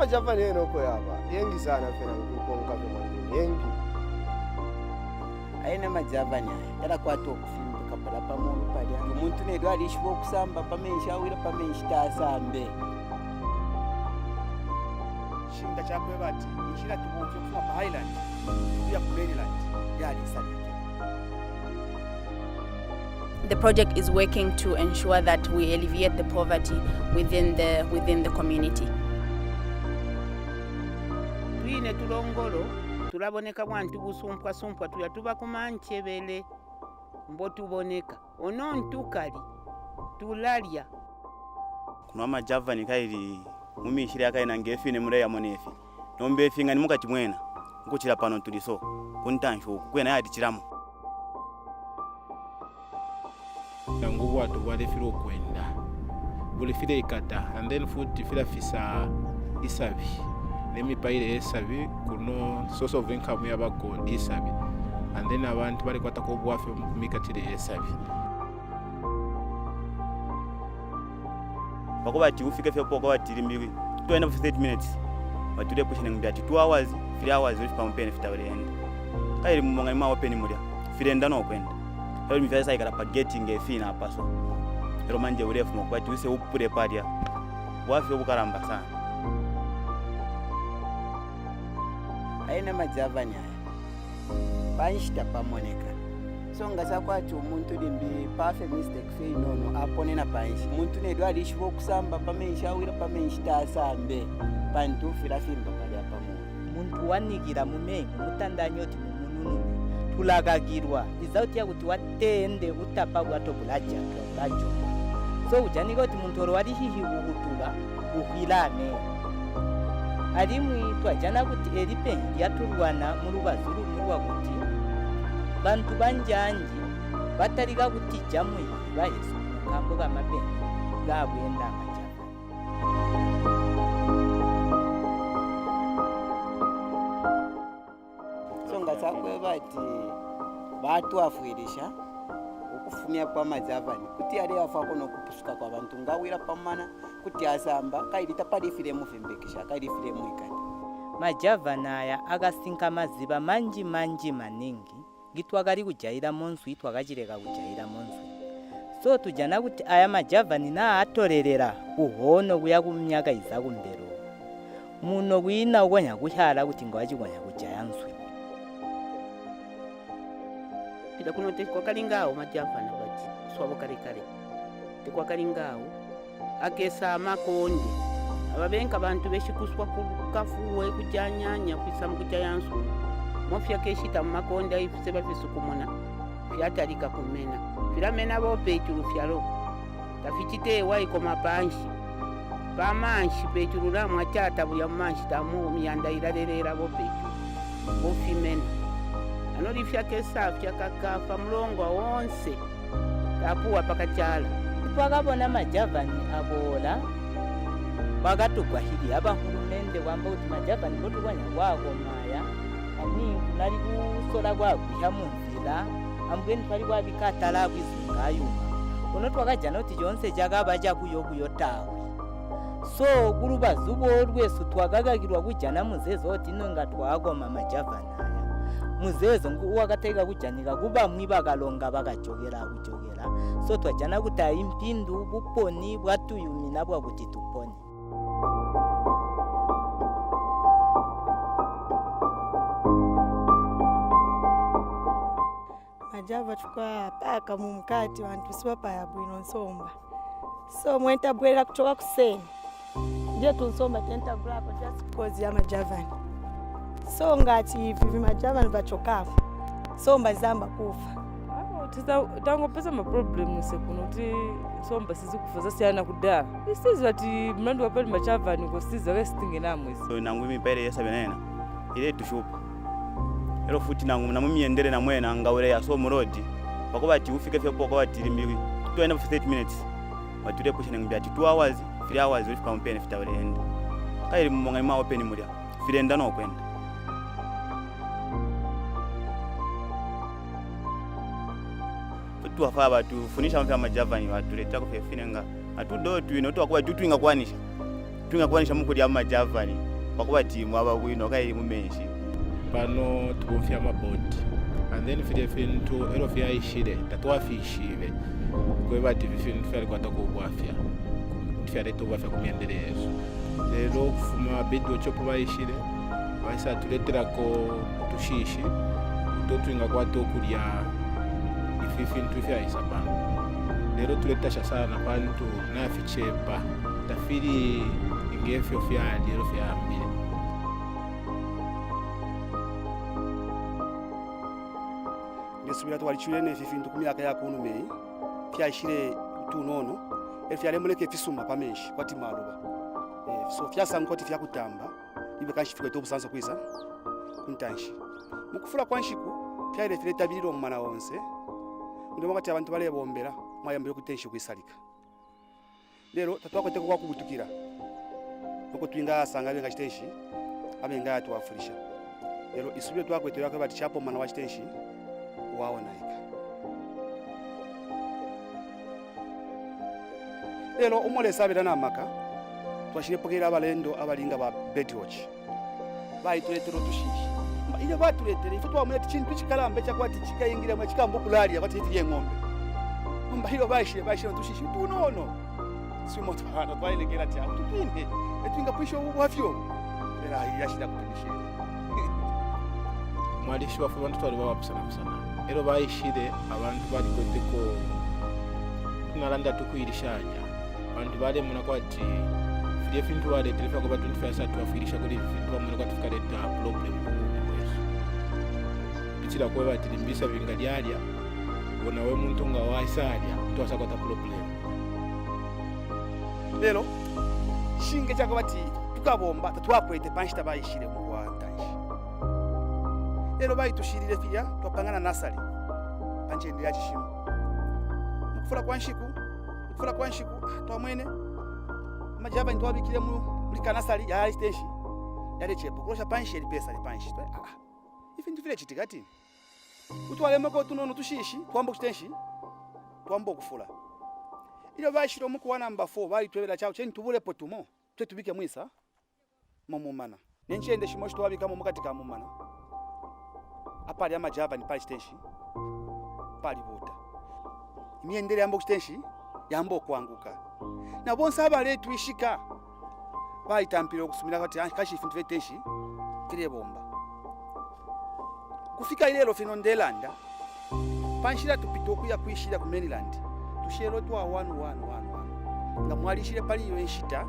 majava neno ko yaba yengi sana fena kukonka kwa yengi aina majava nya era kwatu okufimba kapala pamoja pali umuntu nedwa alishiwo okusamba pamensha wira pamensha asambe shinga chakwe bati ishira tubuke kufa pa Highland ya Maryland yali sali. The project is working to ensure that we alleviate the poverty within the community. Tuine tulongolo tulaboneka bwantu busumpwa tuyatuba kumanchebele mbo tuboneka onontukali tulalya kuno majava nikaili mumishira akaina ngefine mureya monefi nombe finga ni mukati mwena nkuchira pano tuliso kuntansho kwena yadi chiramo ngubu watu balefira okwenda bulefira ikata and then futi fira fisa isabi nemipaire esabi kuno source of income yabagondi isabi and then abantu bali kwata ko bwafe mikatire esabi bakoba ti ufike fe poko batiri mbi 28 minutes batule pushing ngati 2 hours 3 hours ulipa mpene fitawele end kairi mmonga ma open mulia firenda no kwenda ero mivesa ikala pageting efina paso ero manje urefu mokwati use upure padia wafi obukaramba sana aina majava nya banshita pamoneka so ngasa kwati umuntu limbi pafe mistake fe nono apone na panshi umuntu nedwa alishiwo kusamba pamensha wira pamensha asambe pantu fira fimba pali apamu muntu wanikira mumengo mutandanyoti mununu tulagagirwa izauti yakuti watende utapa bwato bulaja bulajo so ujaniko kuti muntu oro wali hihi ukutula uhilane ali mwitwa jana kuti elipe yatulwana mulubazulu mulwa kuti bantu banjanji batalika kuti jamwe bayesu kambo kamabe gabwenda majava songa sakwe bati batu afuirisha okufumya kwa majavani kuti ali afa kono kupusuka kwa bantu ngawira pamana kuti asamba kailita pali fire mufimbekisha kaili fire muikati majavana aya agasinka maziba manji maningi gitwagali kujaira monsu itwagajireka kujaira monsu so tujana kuti aya majavani na atorerera kuhono kuya kumyaka iza kumbero muno kuina ukonya kuhyala kuti ngwaji konya kujaya nswi pida kuno tekwa kalingao majavana bati swabo kale tekwa kalingao akesa makonde ababenka bantu beshikuswa kukafuwe kujanyanya kwisamu kujayansu mofya keshita makonde ifiseba fisukumona fyatalika kumena filamena bope chulufyalo tafichite waiko mapanshi pamanshi pechulula mwatata buya manshi tamu myanda ilalelera bope bofimena anoli fyakesa fyakakafa mlongo wonse tapuwa pakachala twakabona majavani abola bakatugwa hili abahulumende wamba kuti majavani botukwanya kwako maya ani nali kusola kwagwiha munzira ambweni pali kwabikatala kwizingayuma ono twakajana kuti jonse jakaba jakuyo tawe so kulubazubo olwesu twagagagirwa kujana muzezo oti nonga twagoma majavani aya muzezo wakateka kujanika kuba mwibakalonga bakajogera so twajana kuti impindu buponi bwatuyumi nabwa kuti tupone majava chukwa paka mumkati wantu siwapa ya bwino nsomba so mwenta bwela kutoka kuseni ndio tunsomba tenta brako just because ya majavani so ngati hivi majavani bachokafu somba zamba kufa tango pesa ma problem sekuno ti somba sizi kufuza siana kudala isizi bati mlandu wa pali majavani ko sizi resting namwe so nangu mipere yesa benena ile tushupa ero futi nangu namumyendere namwena ngawere ya so murodi bakobati ufike fe poko bati limbi 28 minutes batule pushing ngati 2 hours 3 hours ulipa mpene fitawele end kairi mmonga ma open mulia firenda no kwenda tuwafa batu funisha mfya majavani batuleta ko fefinenga atudo twino twakuba tutwinga kwanisha mukudi ya majavani pakuba timu ababwino kailimu menshi pano tubumfya maboti and then file fintu ero fyayishile tatwafishile kwebati vifintu fyalikwata kubwafya fyaleetobwafya ku myendelezo lero okufuma Birdwatch opo bayishile baisa tuleterako tushishi utotwinga kwata okulya ififintu fyayisa pano lero tuletasha sana pantu nafichepa tafiri ingefyo fyali ero fyambile ndisubira twalichulene ififintu ku myaka yakuno meyi fyayishile tunono efyalemuleke fisuma pamenshi kwati maluba so fyasanga kwati fyakutamba ibe kanshifika to busanza kwiza kuntanshi mukufula kwanshiku fyayile filetabiriro mumana wonse ndio wakati abantu balebombera mwayambire kutenshi kwisalika lero tatwakwete kwa kubutukira nuko twinga sanga benga chitenshi abenga atwafurisha lero isubire twakwetera ko bati chapo mana wa chitenshi waonaika lero umolesa abira namaka twashirepokera abalendo abalinga ba Birdwatch bayituletero tushishi ile batuletere ife twamule chintu chikalambe chakwati chikayingira mwe chikambo kulalia kwati itiye ng'ombe mba hilo bashire tushishi tunono simo twahana twailekera tya tutwinde etwinga pwisho ubwafyo era yashida kutubishira mwalishi bafu bantu twali babusana ero bayishire abantu bali kweteko nalanda tukuirishanya abantu bale muna kwati fide fintu wale telefa ko batuntu fyasa twafirisha kuri fintu bamwe kwati fikaleta problem bichira kwa bati limbisa bingalyalia bona we muntu nga waisalya twasa kwata problem lero shinge chako bati tukabomba tatwakwete panshita bayishire mu Rwanda lero bayitushirire fya twapangana nasali panjende ya chishimo mukufula kwanshiku twamwene majaba ntwabikire muri kanasali ya station yale chepo kurosha panshiri pesa li panshi ifintu vile chitikati utwalema ko tunono tushishi twambo kutenshi twambo kufula ile bashiro mukuwana mba 4 bali twebera chao cheni tubule potumo twe tubike mwisa momumana nenchende shimo twabika mu mukati ka mumana apali amajaba ni pali stenshi pali buta imiendele yambo stenshi yambo kuanguka na bonsa abale tuishika bayitampira okusumira kati kashi fintu vetenshi kire bomba kufika ilero fino ndelanda panshira tupito kuya kuishira ku mainland tushero twa 1 nga mwalishire pali yo enshita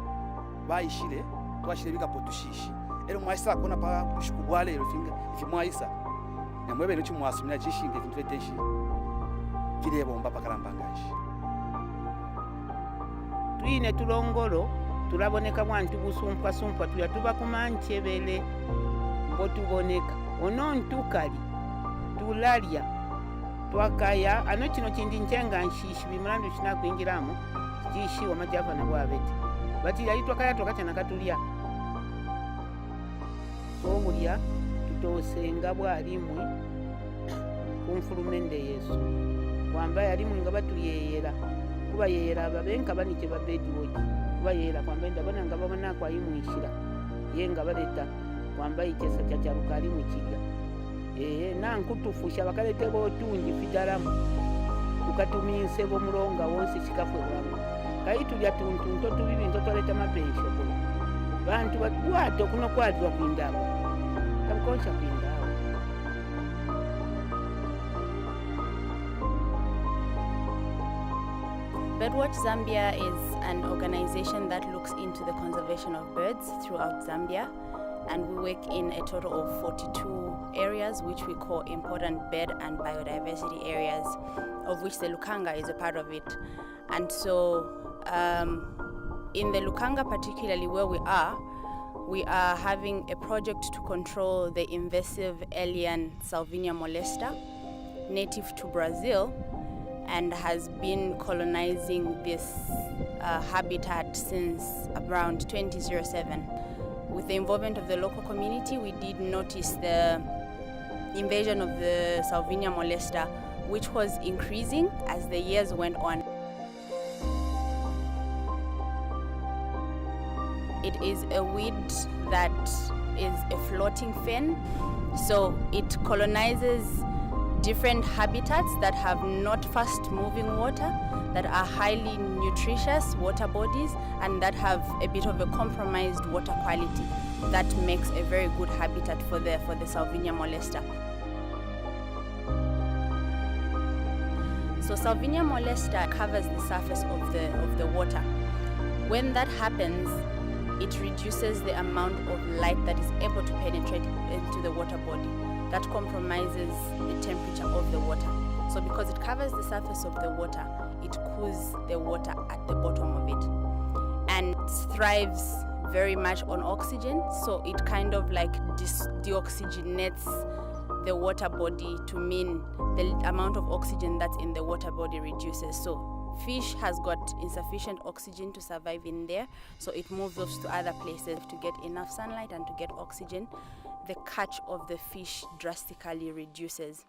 bayishire twashire bika potushishi ero mwaisa kona pa kushikubwale ero finga ifimwaisa na mwebe no chimwasumira chishinge fintu vetenshi kire bomba pakalambangashi twine tulongolo tulaboneka mwantu busumpwa tuya tuba kumanchebele mbotuboneka onontukali tulalya twakaya ano kino kindi nchenga nshishi bimulandu kinakwingiramu chishi wamajava na bwabete bati yali twakaya twakachana katulya sobulya tutosenga bwalimwe kumfulumende Yesu kwamba yalimwe nga batuyeyera kuba yeyera ababenka banike ba Birdwatch kuba yeyera kwamba ndabona nga babona kwa imwishira yenga baleta kwamba ichesa cha charukali mukirya nankutufusha bakalete botungi fidaramu tukatuminse bo mulonga wonse chikafwe wangu kaitulya tuntu tubibi ntotoleta mapesho kuno bantu batwato kuno kwazwa kwindaba tamkonsha kwindaba. Birdwatch Zambia is an organization that looks into the conservation of birds throughout Zambia, and we work in a total of 42 areas which we call important bird and biodiversity areas, of which the Lukanga is a part of it. And so in the Lukanga particularly where we are having a project to control the invasive alien Salvinia Molester, native to Brazil, and has been colonizing this habitat since around 2007. With the involvement of the local community, we did notice the invasion of the Salvinia Molester, which was increasing as the years went on. It It is a weed that is a floating fen, so it colonizes different habitats that have not fast-moving water, that are highly nutritious water bodies, and that have a bit of a compromised water quality. That makes a very good habitat for the Salvinia molester. So Salvinia molester covers the surface of the water. When that happens, it reduces the amount of light that is able to penetrate into the water body. That compromises the temperature of the water. So because it covers the surface of the water, it cools the water at the bottom of it. And it thrives very much on oxygen, so it kind of like deoxygenates the water body, to mean the amount of oxygen that's in the water body reduces. So fish has got insufficient oxygen to survive in there, so it moves off to other places to get enough sunlight and to get oxygen. The catch of the fish drastically reduces.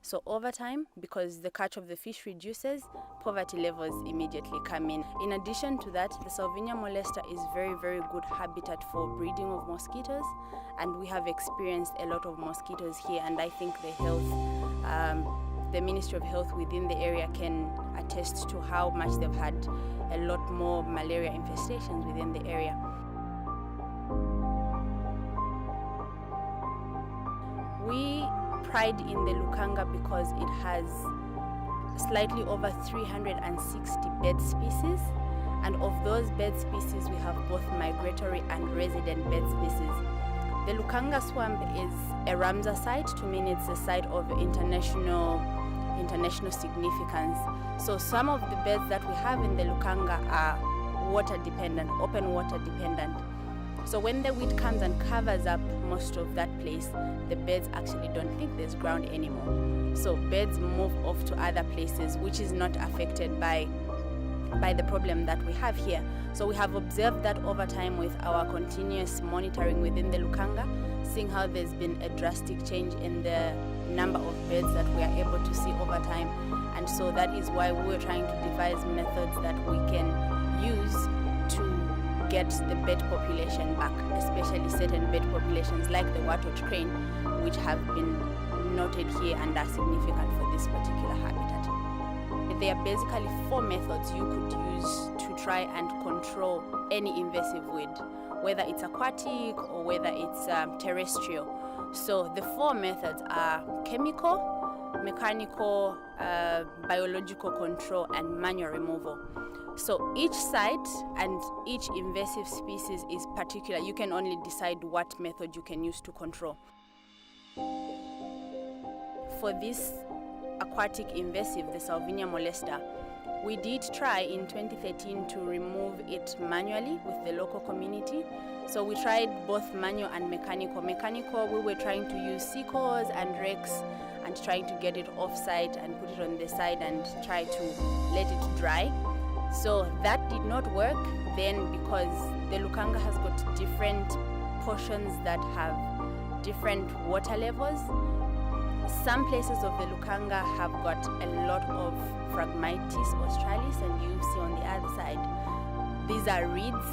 So over time, because the catch of the fish reduces, poverty levels immediately come in. In addition to that, the Salvinia molester is very, very good habitat for breeding of mosquitoes, and we have experienced a lot of mosquitoes here, and I think the Ministry of Health within the area can attest to how much they've had a lot more malaria infestations within the area. We pride in the Lukanga because it has slightly over 360 bird species, and of those bird species we have both migratory and resident bird species. The Lukanga Swamp is a Ramsar site, to mean it's a site of international significance. So some of the birds that we have in the Lukanga are water dependent, open water dependent. So when the weed comes and covers up most of that place, the birds actually don't think there's ground anymore. So birds move off to other places, which is not affected by the problem that we have here. So we have observed that over time with our continuous monitoring within the Lukanga, seeing how there's been a drastic change in the number of birds that we are able to see over time. And so that is why we're trying to devise methods that we can use to get the bird population back, especially certain bird populations like the Warthog crane, which have been noted here and are significant for this particular habitat. There are basically 4 methods you could use to try and control any invasive weed, whether it's aquatic or whether it's terrestrial. So the 4 methods are chemical, mechanical, biological control, and manual removal. So each site and each invasive species is particular. You can only decide what method you can use to control. For this aquatic invasive, the Salvinia molester, we did try in 2013 to remove it manually with the local community. So we tried both manual and mechanical. Mechanical, we were trying to use sickles and rakes and trying to get it off-site and put it on the side and try to let it dry. So that did not work then, because the Lukanga has got different portions that have different water levels. Some places of the Lukanga have got a lot of Phragmites australis, and you see on the other side, these are reeds,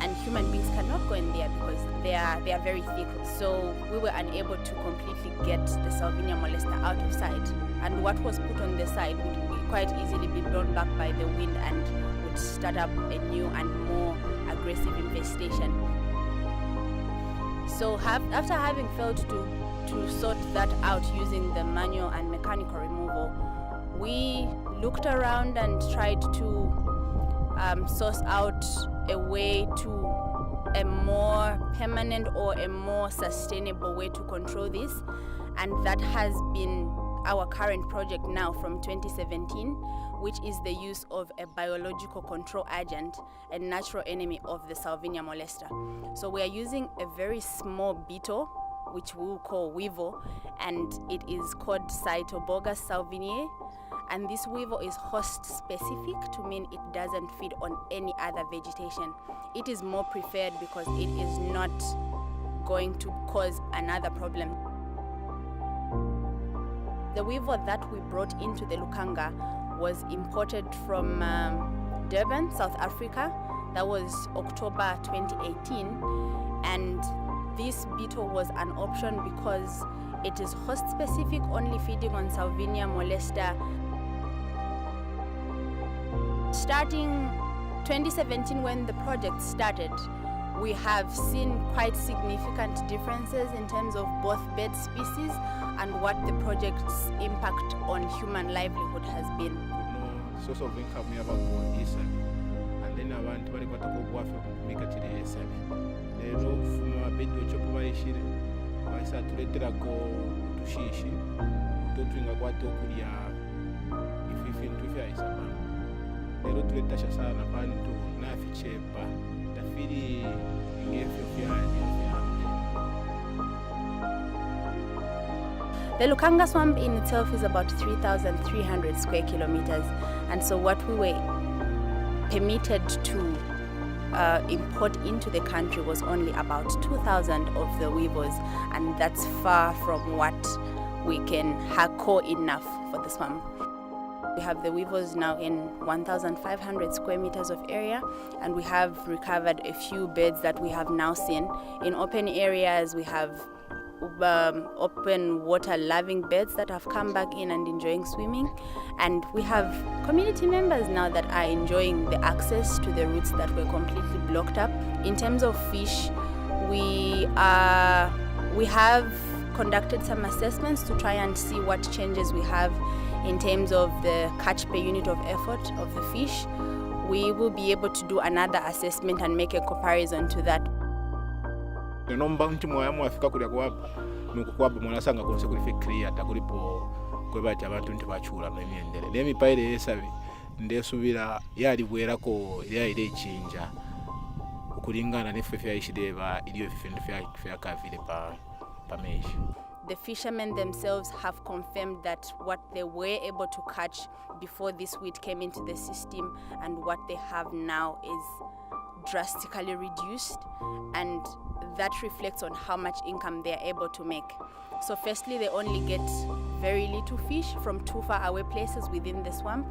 and human beings cannot go in there because they are very thick. So we were unable to completely get the Salvinia molester out of sight, and what was put on the side would quite easily be blown back by the wind and would start up a new and more aggressive infestation. So after having failed to sort that out using the manual and mechanical removal, we looked around and tried to source out a way to a more permanent or a more sustainable way to control this, and that has been our current project now from 2017, which is the use of a biological control agent, a natural enemy of the Salvinia molester. So we are using a very small beetle, which we will call weevil, and it is called Cytobogus salviniae. And this weevil is host specific, to mean it doesn't feed on any other vegetation. It is more preferred because it is not going to cause another problem. The weevil that we brought into the Lukanga was imported from Durban, South Africa. That was October 2018, and this beetle was an option because it is host specific, only feeding on Salvinia Molester. Starting 2017, when the project started, we have seen quite significant differences in terms of both bird species and what the project's impact on human livelihood has been. Source of income yabago isabi and then abantu bali kwata kubwafe kumikatire esabi lero kufuma Birdwatch bayishire bayisa tuleterako tushishi tutwinga kwato kulya ififintu vya isaba lero tuletasha sana bantu nafichepa tafiri ingefyo vya The Lukanga Swamp in itself is about 3,300 square kilometers, and so what we were permitted to import into the country was only about 2,000 of the weevils, and that's far from what we can hardcore enough for the swamp. We have the weevils now in 1,500 square meters of area, and we have recovered a few birds that we have now seen. In open areas, we have open water loving birds that have come back in and enjoying swimming, and we have community members now that are enjoying the access to the routes that were completely blocked up. In terms of fish, we have conducted some assessments to try and see what changes we have in terms of the catch per unit of effort of the fish. We will be able to do another assessment and make a comparison to that. Nomba ntimo yamu afika kulya kwaba nukukwaba mwanasanga konse kuli fe clear takulipo kwebati abantu ntibachula n'emyendere n'emipaire esabi ndesubira yali bwerako yaire chinja ukulingana nefe fyayishideba iliyo fifindu fyakavile pa meshi. The fishermen themselves have confirmed that what they were able to catch before this weed came into the system and what they have now is drastically reduced, and that reflects on how much income they are able to make. So firstly, they only get very little fish from too far away places within the swamp,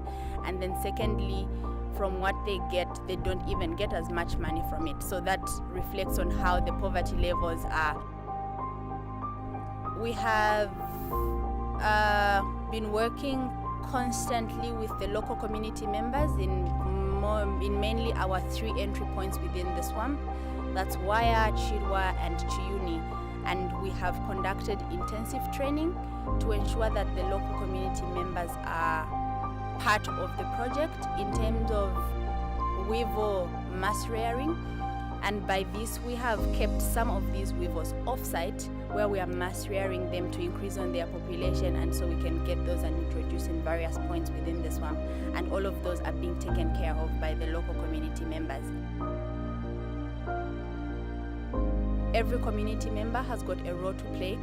and then secondly, from what they get, they don't even get as much money from it. So that reflects on how the poverty levels are. We have been working constantly with the local community members in mainly our 3 entry points within the swamp. That's Waya, Chirwa, and Chiuni. And we have conducted intensive training to ensure that the local community members are part of the project in terms of weevil mass rearing. And by this, we have kept some of these weevils off-site where we are mass rearing them to increase on their population, and so we can get those and introduce in various points within the swamp. And all of those are being taken care of by the local community members. Every community member has got a role to play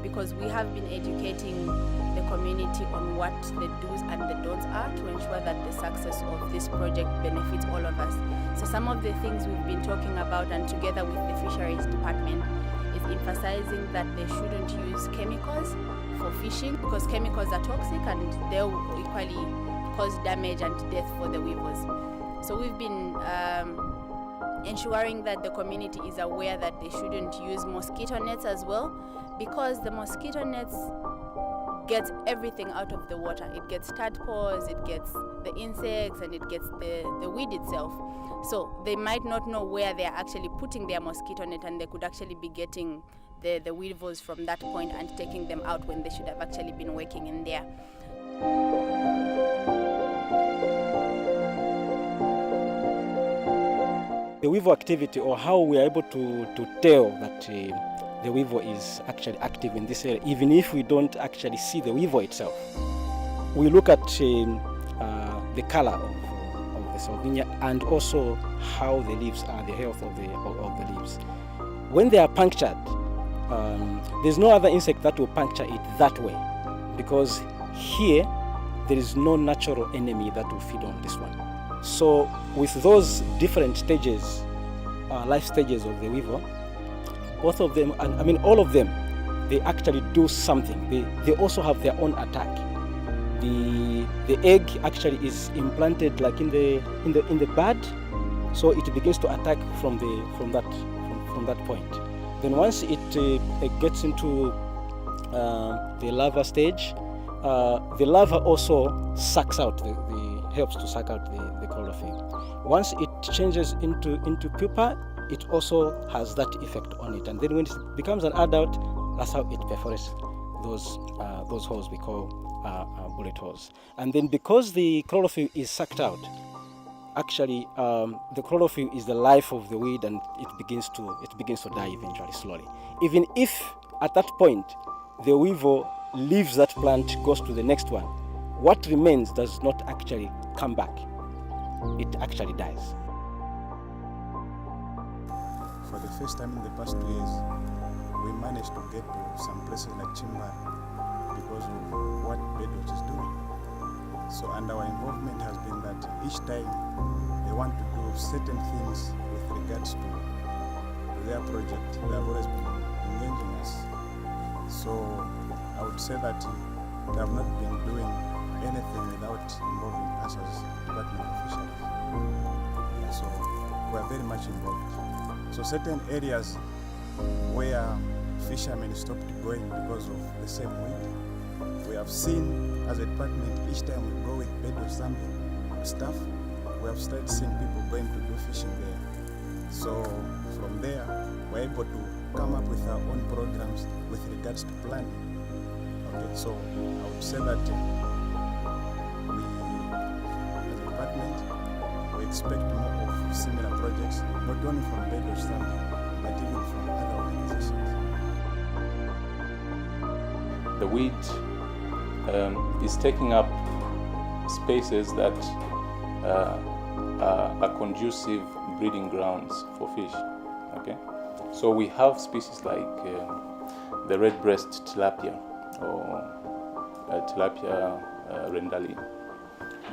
because we have been educating the community on what the do's and the don'ts are to ensure that the success of this project benefits all of us. So some of the things we've been talking about, and together with the fisheries department, is emphasizing that they shouldn't use chemicals for fishing because chemicals are toxic and they'll equally cause damage and death for the weevils. So we've been ensuring that the community is aware that they shouldn't use mosquito nets as well, because the mosquito nets gets everything out of the water. It gets tadpoles, it gets the insects, and it gets the weed itself. So they might not know where they are actually putting their mosquito net, and they could actually be getting the weevils from that point and taking them out when they should have actually been working in there. The weevil activity, or how we are able to tell that the weevil is actually active in this area, even if we don't actually see the weevil itself. We look at the color of the Salvinia and also how the leaves are, the health of the leaves. When they are punctured, there's no other insect that will puncture it that way, because here there is no natural enemy that will feed on this one. So with those different stages, life stages of the weevil, both of them, I mean all of them, they actually do something. They also have their own attack. The egg actually is implanted like in the bud, So it begins to attack from that point. Then once it gets into the larva stage, the larva also sucks out helps to suck out the chlorophyll. Once it changes into pupa, it also has that effect on it. And then when it becomes an adult, that's how it perforates those holes we call bullet holes. And then because the chlorophyll is sucked out, actually the chlorophyll is the life of the weed, and it begins to die eventually, slowly. Even if at that point the weevil leaves that plant, goes to the next one, what remains does not actually come back. It actually dies. For the first time in the past 2 years, we managed to get to some places like Chimba because of what Birdwatch is doing. So, and our involvement has been that each time they want to do certain things with regards to their project, they have always been engaging us. So I would say that they have not been doing anything without involving us as Department of Fisheries. Yeah, so we are very much involved. So certain areas where fishermen stopped going because of the same weed, we have seen as a department, each time we go with Birdwatch Zambia staff, we have started seeing people going to do fishing there. So from there, we're able to come up with our own programs with regards to planning. Okay, so I would say that we, as a department, we expect more of similar projects, not only from Birdwatch Zambia, but even from other organizations. The weed is taking up spaces that are conducive breeding grounds for fish. Okay, so we have species like the red-breast tilapia or tilapia rendali,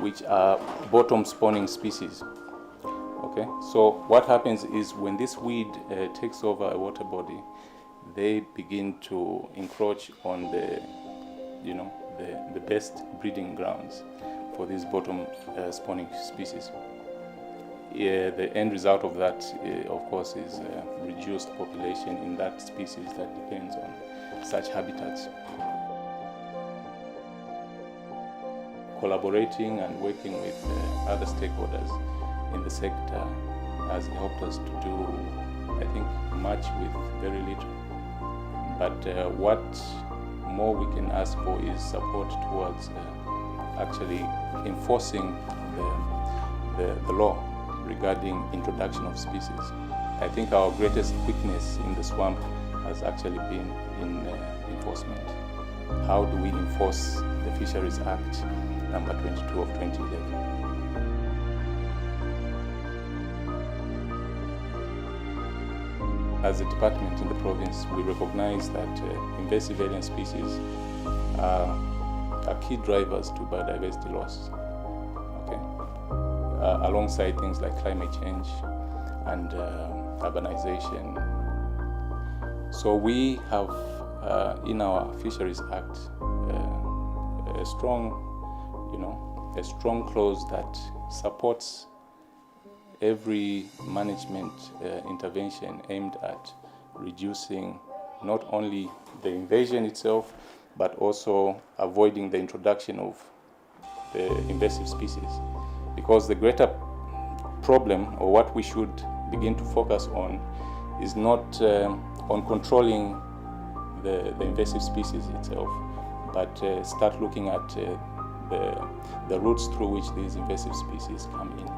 which are bottom spawning species. Okay, so what happens is when this weed takes over a water body, they begin to encroach on the best breeding grounds for these bottom spawning species. The end result of that, of course, is reduced population in that species that depends on such habitats. Collaborating and working with other stakeholders in the sector has helped us to do, I think, much with very little. But what more we can ask for is support towards actually enforcing the law regarding introduction of species. I think our greatest weakness in the swamp has actually been in enforcement. How do we enforce the Fisheries Act number 22 of 2011? As a department in the province, we recognize that invasive alien species are key drivers to biodiversity loss. Okay? Alongside things like climate change and urbanization. So we have in our Fisheries Act a strong clause that supports every management intervention aimed at reducing not only the invasion itself, but also avoiding the introduction of the invasive species. Because the greater problem, or what we should begin to focus on, is not on controlling the invasive species itself, but start looking at the routes through which these invasive species come in.